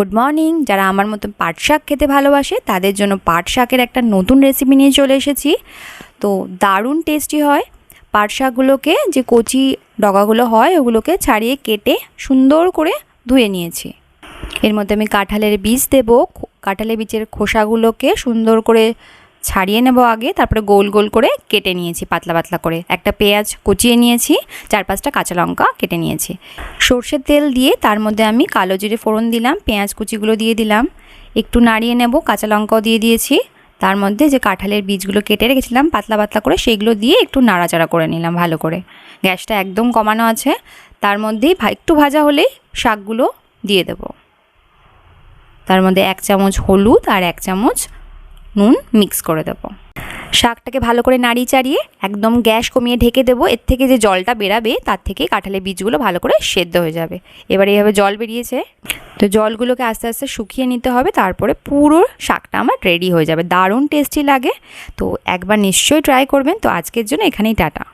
Good morning. যারা আমার মতো পাট শাক খেতে ভালোবাসে তাদের জন্য পাট শাকের একটা নতুন রেসিপি নিয়ে চলে এসেছি। তো দারুণ টেস্টি হয়। পাট শাকগুলোকে যে কচি ডগাগুলো হয় ওগুলোকে ছাড়িয়ে কেটে সুন্দর করে ধুয়ে নিয়েছি। এর মধ্যে আমি কাঁঠালের বীজ দেবো। কাঁঠালের বীজের খোসাগুলোকে সুন্দর করে ছাড়িয়ে নেব আগে, তারপরে গোল গোল করে কেটে নিয়েছি পাতলা পাতলা করে। একটা পেঁয়াজ কুচিয়ে নিয়েছি, 4-5টা কাঁচা লঙ্কা কেটে নিয়েছি। সর্ষের তেল দিয়ে তার মধ্যে আমি কালো জিরে ফোড়ন দিলাম, পেঁয়াজ কুচিগুলো দিয়ে দিলাম, একটু নাড়িয়ে নেব, কাঁচা লঙ্কাও দিয়ে দিয়েছি। তার মধ্যে যে কাঁঠালের বীজগুলো কেটে রেখেছিলাম পাতলা পাতলা করে সেইগুলো দিয়ে একটু নাড়াচাড়া করে নিলাম ভালো করে। গ্যাসটা একদম কমানো আছে। তার মধ্যেই একটু ভাজা হলেই শাকগুলো দিয়ে দেব। তার মধ্যে 1 চামচ হলুদ আর 1 চামচ নুন মিক্স করে দেবো। শাকটাকে ভালো করে নাড়িয়ে চাড়িয়ে একদম গ্যাস কমিয়ে ঢেকে দেবো। এর থেকে যে জলটা বেরাবে তার থেকে কাঁঠালের বীজগুলো ভালো করে সেদ্ধ হয়ে যাবে। এবার এইভাবে জল বেরিয়েছে, তো জলগুলোকে আস্তে আস্তে শুকিয়ে নিতে হবে। তারপরে পুরো শাকটা আমার রেডি হয়ে যাবে। দারুণ টেস্টি লাগে। তো একবার নিশ্চয়ই ট্রাই করবেন। তো আজকের জন্য এখানেই টাটা।